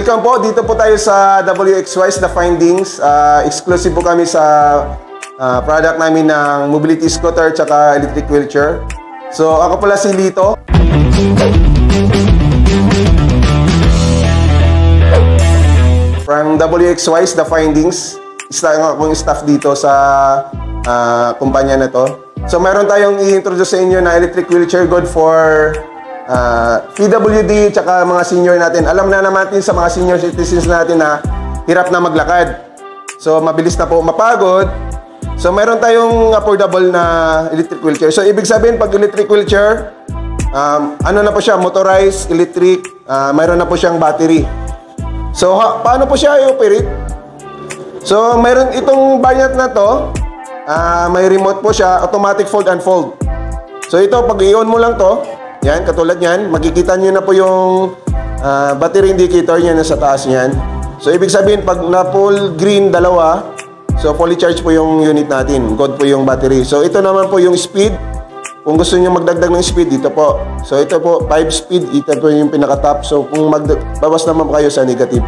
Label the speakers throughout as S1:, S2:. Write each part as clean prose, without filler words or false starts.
S1: Welcome po, dito po tayo sa WXY's The Findings. Exclusive po kami sa product namin ng mobility scooter tsaka electric wheelchair. So ako pala si Lito. From WXY's The Findings. Isa akong staff dito sa kumpanya na to. So meron tayong i-introduce sa inyo na electric wheelchair good for PWD tsaka mga senior natin. Alam na naman natin sa mga senior citizens natin na hirap na maglakad. So mabilis na po mapagod. So meron tayong affordable na electric wheelchair. So ibig sabihin pag electric wheelchair, ano na po siya, motorized, electric, mayroon na po siyang battery. So paano po siya i-operate? So meron itong variant na to, may remote po siya, automatic fold and fold. So ito pag i-on mo lang to, yan, katulad yan, makikita nyo na po yung battery indicator niya nasa taas niyan. So, ibig sabihin, pag na-full green, dalawa, so fully charged po yung unit natin. Good po yung battery. So, ito naman po yung speed. Kung gusto nyo magdagdag ng speed, dito po. So, ito po, 5 speed. Ito po yung pinaka-top. So, kung bawas naman po kayo sa negative.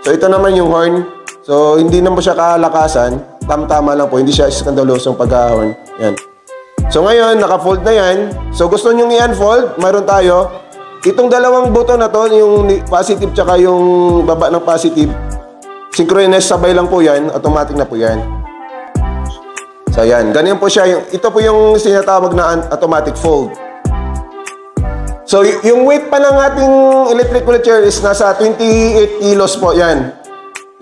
S1: So, ito naman yung horn. So, hindi naman po siya kalakasan. Tama-tama lang po. Hindi siya skandalosong pagka-horn. Yan. So ngayon, naka-fold na yan. So gusto nyo i-unfold, mayroon tayo. Itong dalawang button na to, yung positive tsaka yung baba ng positive, synchronous sabay lang po yan, automatic na po yan. So yan, ganyan po siya. Ito po yung sinatawag na automatic fold. So yung weight pa ng ating electric wheelchair is nasa 28 kilos po yan.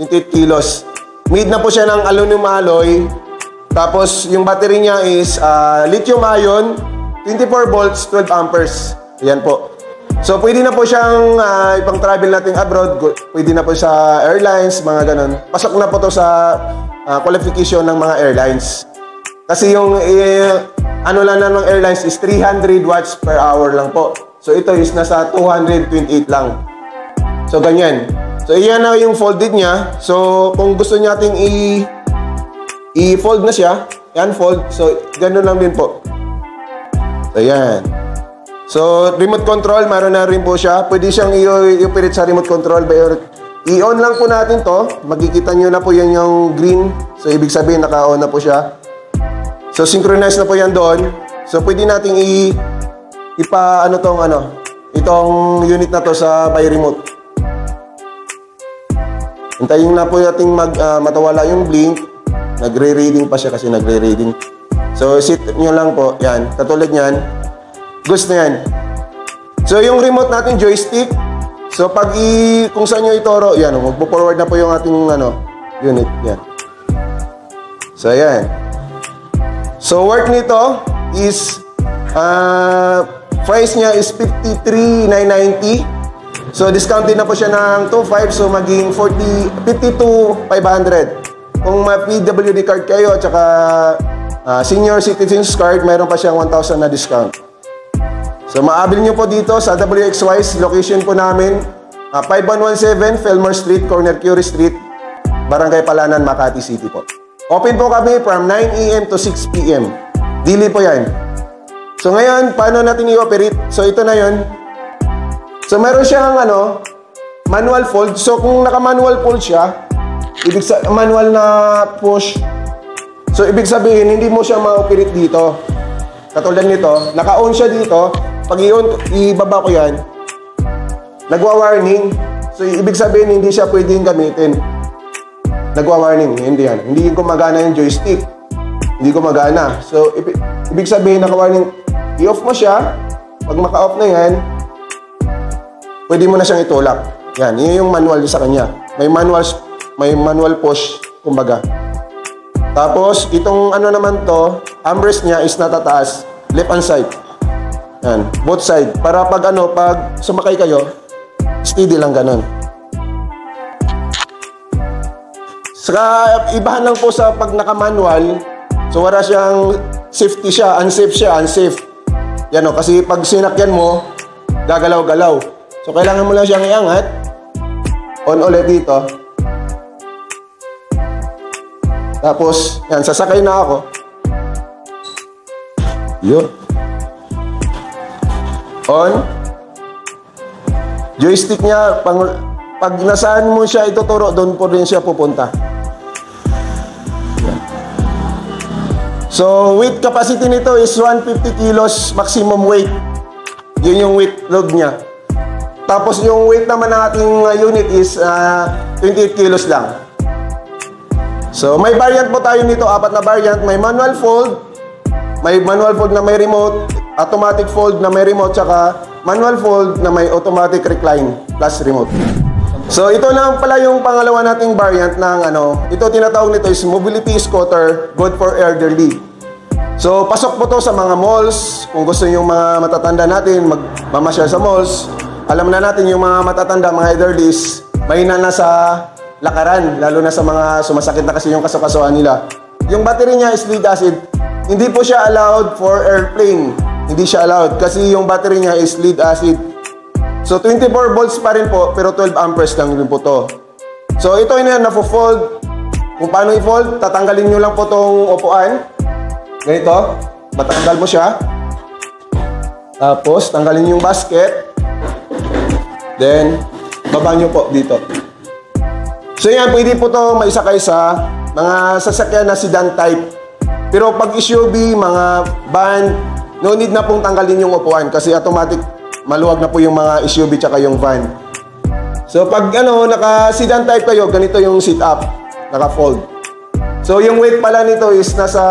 S1: 28 kilos. Made na po siya ng aluminum alloy. Tapos, yung battery niya is lithium-ion, 24 volts, 12 amperes. Ayan po. So, pwede na po siyang ipang-travel natin abroad. Pwede na po sa airlines, mga ganun. Pasok na po to sa qualification ng mga airlines. Kasi yung ano lang ng airlines is 300 watts per hour lang po. So, ito is nasa 228 lang. So, ganyan. So, iyan na yung folded niya. So, kung gusto natin i-fold na siya, yan fold. So, ganun lang din po. So, yan. So, remote control, meron na rin po siya. Pwede siyang i-operate sa remote control. I-on lang po natin to. Makikita nyo na po yan yung green. So, ibig sabihin, naka-on na po siya. So, synchronize na po yan doon. So, pwede nating itong unit na to sa by remote. Hintayin na po nating matawala yung blink. Nagre-reading pa siya kasi nagre-reading. So, sit nyo lang po. Yan. Katulad yan. Gusto na yan. So, yung remote natin, joystick. So, kung saan nyo itoro, yan. Magpo-forward na po yung ating unit. Yan. So, yan. So, worth nito is price niya is 53,990. So, discounted na po siya ng 2,500. So, maging 52,500. Kung may PWD card kayo at saka senior citizens card, mayroon pa siyang 1,000 na discount. So, maabil nyo po dito sa WXY's location po namin. 5117 Fillmore Street, Corner Curie Street, Barangay Palanan, Makati City po. Open po kami from 9 AM to 6 PM. Daily po yan. So, ngayon, paano natin i-operate? So, ito na yun. So, meron siyang manual fold. So, kung naka-manual fold siya, manual na push. So, ibig sabihin, hindi mo siya ma-operate dito. Katulad nito, naka-on siya dito. Pag ibaba ko yan, nagwa-warning. So, ibig sabihin, hindi siya pwedeng gamitin. Nagwa-warning, hindi yan. Hindi gumagana yung joystick. Hindi gumagana. So, ibig sabihin, naka-warning. I-off mo siya. Pag maka-off na yan, pwede mo na siyang itulak. Yan, yun yung manual sa kanya. May manual push, kumbaga. Tapos, itong naman to, armrest niya is natataas, left and side. Yan, both side. Para pag sumakay kayo, steady lang ganun. Saka, ibahan lang po sa pag naka-manual, so wala siyang safety siya, unsafe. Yan kasi pag sinakyan mo, gagalaw-galaw. So, kailangan mo lang siyang iangat. On ulit dito. Tapos, yan, sasakay na ako. Yun. On. Joystick niya, pag nasaan mo siya ituturo, doon po rin siya pupunta. So, weight capacity nito is 150 kilos maximum weight. Yun yung weight load niya. Tapos yung weight naman ng ating unit is 28 kilos lang. So, may variant po tayo nito, 4 na variant. May manual fold, na may remote, automatic fold na may remote, tsaka manual fold na may automatic recline plus remote. So, ito na pala yung pangalawa nating variant ng ito tinatawag nito is mobility scooter, good for elderly. So, pasok po to sa mga malls. Kung gusto yung mga matatanda natin magmamasyal sa malls, alam na natin yung mga matatanda, mga elderlies, mahina na sa lakaran, lalo na sa mga sumasakit na kasi yung kasukasuan nila. Yung battery niya is lead acid. Hindi po siya allowed for airplane. Hindi siya allowed kasi yung battery niya is lead acid. So, 24 volts pa rin po, pero 12 amperes lang rin po to. So, ito yun yan, nafo-fold. Kung paano i-fold, tatanggalin nyo lang po tong upuan. Ganito, matanggal mo siya. Tapos, tanggalin yung basket. Then, baba nyo po dito. So, yan, pwede po to maisakay sa mga sasakyan na sedan type. Pero pag SUV, mga van, no need na pong tanggalin yung upuan kasi automatic maluwag na po yung mga SUV tsaka yung van. So pag naka-sedan type kayo, ganito yung sit-up, naka-fold. So yung weight pala nito is nasa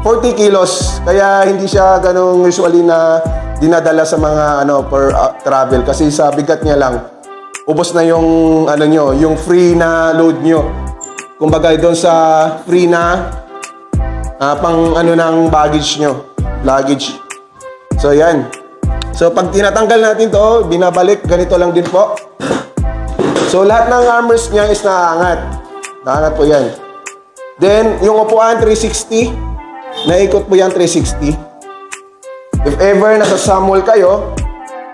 S1: 40 kilos, kaya hindi siya ganong usually na dinadala sa mga per travel kasi sa bigat niya lang, ubos na yung yung free na load nyo. Kumbaga doon sa free na pang ng baggage nyo, luggage. So yan. So, pag tinatanggal natin to, binabalik, ganito lang din po. So, lahat ng armrest niya is naaangat. Naaangat po yan. Then, yung upuan, 360. Naikot po yan, 360. If ever nasa mall kayo,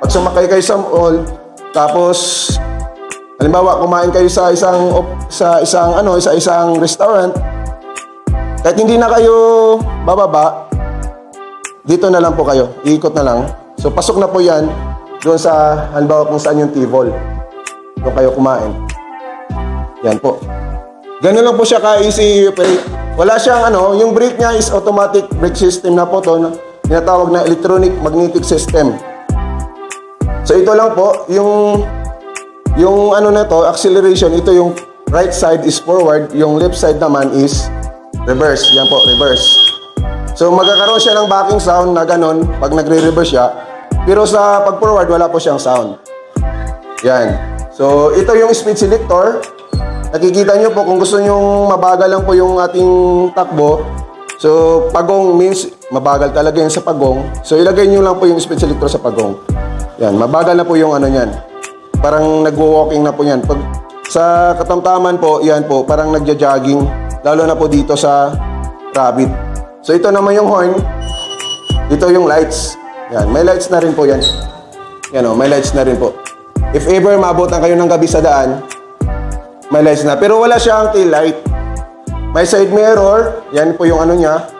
S1: pag sumakay kayo sa mall, tapos, halimbawa, kumain kayo sa isang restaurant, kahit hindi na kayo bababa, dito na lang po kayo. Iikot na lang. So, pasok na po yan doon sa, halimbawa kung saan yung T-Vol. Doon kayo kumain. Yan po. Ganun lang po siya ka-easy operate. Wala siyang yung brake niya is automatic brake system na po to. Tinatawag na electronic magnetic system. So, ito lang po. Yung na to, acceleration, ito yung right side is forward. Yung left side naman is reverse. Yan po, reverse. So, magkakaroon siya ng backing sound na ganun pag nagre-reverse siya. Pero sa pag-forward, wala po siyang sound. Yan. So, ito yung speed selector. Nakikita nyo po kung gusto nyo mabagal lang po yung ating takbo. So, pagong means mabagal talaga yan sa pagong. So, ilagay nyo lang po yung speed selector sa pagong. Yan. Mabagal na po yung yan. Parang nagwo-walking na po yan. Pag sa katamtaman po, yan po, parang nagja-jogging. Lalo na po dito sa rabbit. So, ito naman yung horn. Ito yung lights. Yan. May lights na rin po yan. Yan may lights na rin po. If ever maabutan kayo ng gabi sa daan, may lights na. Pero wala siyang tail light. May side mirror. Yan po yung niya.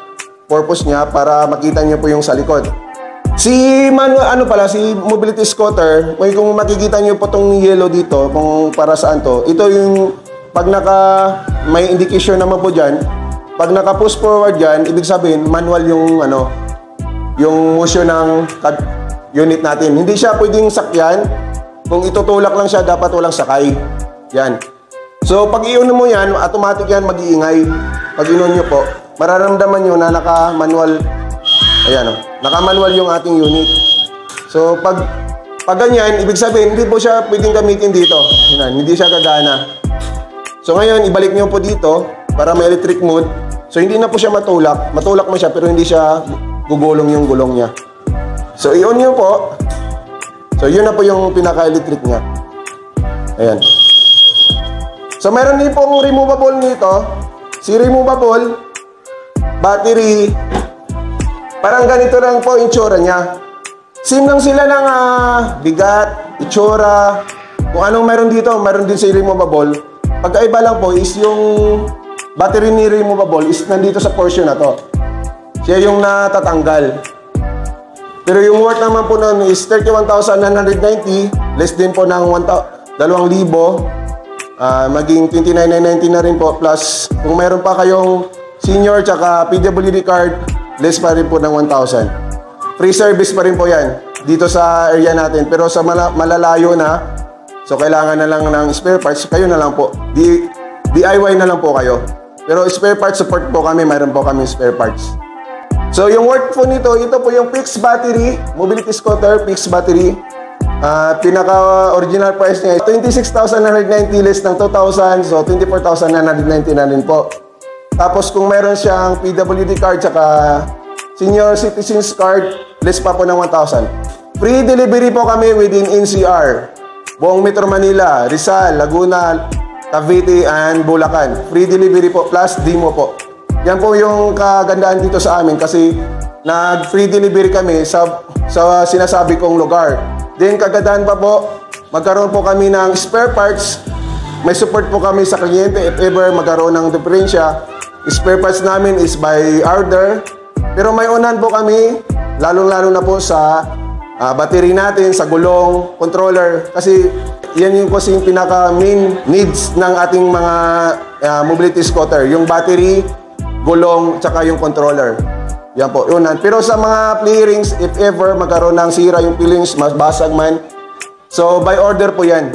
S1: Purpose niya para makita niyo po yung sa likod. Si mobility scooter, kung makikita niyo po tong yellow dito, kung para saan to, ito yung pag may indication naman po dyan. Pag naka-push forward yan, ibig sabihin, manual yung motion ng unit natin. Hindi siya pwedeng sakyan. Kung itutulak lang siya, dapat walang sakay. Yan. So, pag i-on mo yan, automatic yan mag-iingay. Pag i-on nyo po, mararamdaman nyo na naka-manual, naka-manual yung ating unit. So, pag ganyan, ibig sabihin, hindi po siya pwedeng gamitin dito. Yan, hindi siya gagana. So, ngayon, ibalik nyo po dito para may electric mode. So, hindi na po siya matulak. Matulak mo siya, pero hindi siya gugulong yung gulong niya. So, i-on nyo po. So, yun na po yung pinaka-electric niya. Ayan. So, meron din pong removable nito. Si removable, battery, parang ganito lang po yung itsura niya. Same lang sila ng bigat, itsura. Kung anong meron dito, meron din si removable. Pagkaiba lang po is yung battery ni removable is nandito sa portion na to. Siya yung natatanggal. Pero yung worth naman po nun is 31,990, less din po ng 2,000, maging 29,990 na rin po. Plus, kung meron pa kayong senior tsaka PWD card, less pa rin po ng 1,000. Free service pa rin po yan dito sa area natin. Pero sa malalayo na, so kailangan na lang ng spare parts, kayo na lang po. DIY na lang po kayo. Pero spare parts support po kami, mayroon po kami spare parts. So yung worth po nito, ito po yung fixed battery, mobility scooter, fixed battery. Pinaka-original price niya, 26,990 less ng 2,000, so 24,990 na rin po. Tapos kung meron siyang PWD card tsaka senior citizens card, less pa po ng 1,000. Free delivery po kami within NCR. Buong Metro Manila, Rizal, Laguna, Cavite, and Bulacan. Free delivery po plus demo po. Yan po yung kagandaan dito sa amin kasi nag-free delivery kami sa sinasabi kong lugar. Then kagandaan pa po, magkaroon po kami ng spare parts. May support po kami sa kliyente if ever magkaroon ng diferensya. Spare parts namin is by order. Pero may unan po kami, lalong-lalo na po sa battery natin, sa gulong, controller. Kasi yan yung kasi yung pinaka-main needs ng ating mga mobility scooter. Yung battery, gulong, tsaka yung controller. Yan po, unan. Pero sa mga play-rings, if ever magkaroon ng sira yung pillings, basag man, so by order po yan.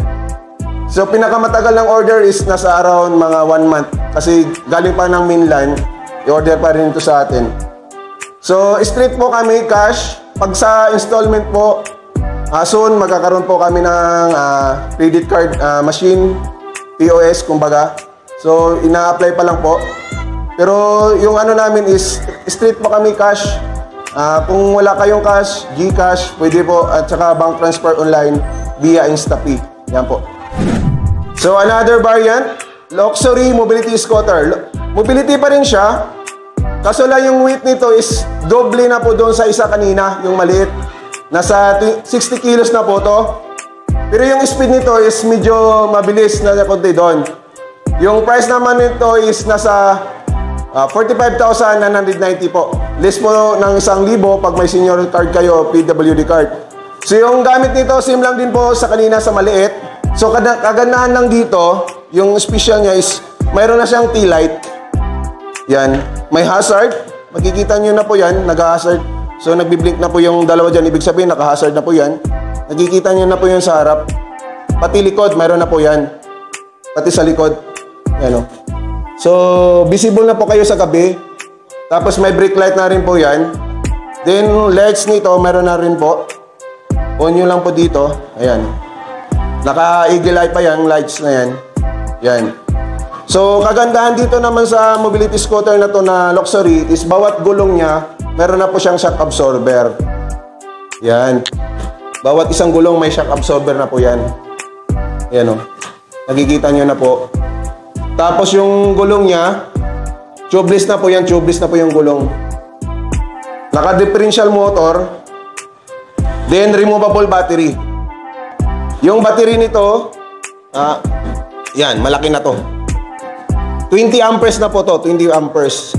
S1: So pinakamatagal ng order is nasa around mga 1 month. Kasi galing pa ng mainland, i-order pa rin ito sa atin. So straight po kami, cash. Pag sa installment po, soon magkakaroon po kami ng credit card machine, POS kumbaga. So ina-apply pa lang po. Pero yung ano namin is straight po kami cash. Kung wala kayong cash, GCash, pwede po. At saka bank transfer online via InstaPay. Yan po. So another variant, luxury mobility scooter. Mobility pa rin siya. Kaso lang yung weight nito is doble na po doon sa isa kanina, yung maliit. Nasa 60 kilos na po to. Pero yung speed nito is medyo mabilis na konti doon. Yung price naman nito is nasa 45,990 po. Less po ng 1,000 pag may senior card kayo, PWD card. So yung gamit nito, same lang din po sa kanina sa maliit. So kagandahan lang dito, yung special niya is mayroon na siyang T-light. Yan. May hazard. Makikita nyo na po yan, nag-hazard. So nagbiblink na po yung dalawa dyan. Ibig sabihin, naka-hazard na po yan. Nakikita nyo na po yung sa harap. Pati likod, mayroon na po yan. Pati sa likod. Yan o. So, visible na po kayo sa gabi. Tapos may brake light na rin po yan. Then, lights nito, meron na rin po. On nyo lang po dito. Ayan. Naka-eagle eye pa yan, lights na yan. Yan. So, kagandahan dito naman sa mobility scooter na to na luxury is bawat gulong niya, meron na po siyang shock absorber. Yan. Bawat isang gulong may shock absorber na po yan. Yan o. Nakikita nyo na po. Tapos yung gulong niya, tubeless na po yan, tubeless na po yung gulong. Naka-differential motor, then removable battery. Yung battery nito, yan, malaki na to. 20 amperes na po to, 20 amperes.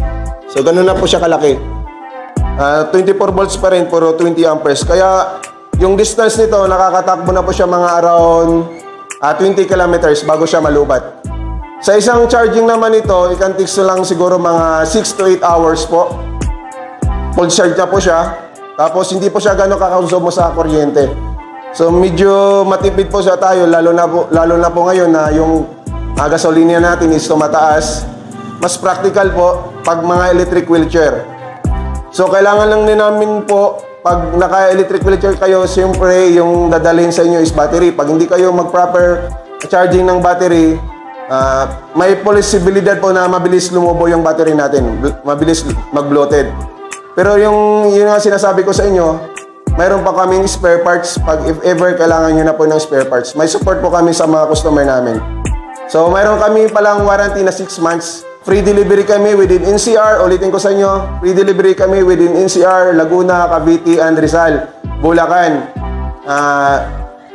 S1: So, ganun na po siya kalaki. 24 volts pa rin, pero 20 amperes. Kaya, yung distance nito, nakakatakbo na po siya mga around 20 kilometers bago siya malubat. Sa isang charging naman ito, ikan takes lang siguro mga 6 to 8 hours po. Full charge na po siya. Tapos, hindi po siya gano'ng kakonsumo sa kuryente. So, medyo matipid po siya tayo, lalo na po ngayon na yung gasolina natin is tumataas. Mas practical po pag mga electric wheelchair. So, kailangan lang din namin po, pag naka-electric wheelchair kayo, siyempre yung dadalhin sa inyo is battery. Pag hindi kayo mag-proper charging ng battery, may possibilidad po na mabilis lumubo yung battery natin. Mabilis mag-bloated. Pero yung nga sinasabi ko sa inyo, mayroon pa kaming spare parts pag if ever kailangan nyo na po ng spare parts. May support po kami sa mga customer namin. So, mayroon kami palang warranty na 6 months. Free delivery kami within NCR. Ulitin ko sa inyo, free delivery kami within NCR, Laguna, Cavite, and Rizal, Bulacan.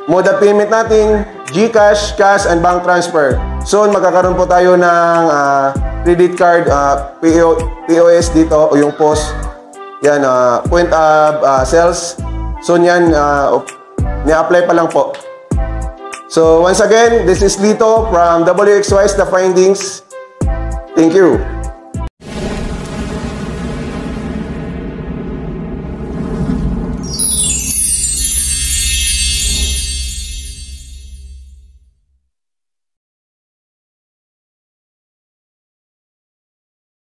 S1: Mode of payment natin, GCash, cash, and bank transfer. Soon, magkakaroon po tayo ng credit card, POS dito, o yung POS. Yan, point of sales. Soon yan, ni-apply pa lang po. So once again, this is Lito from WXY's The Findings. Thank you.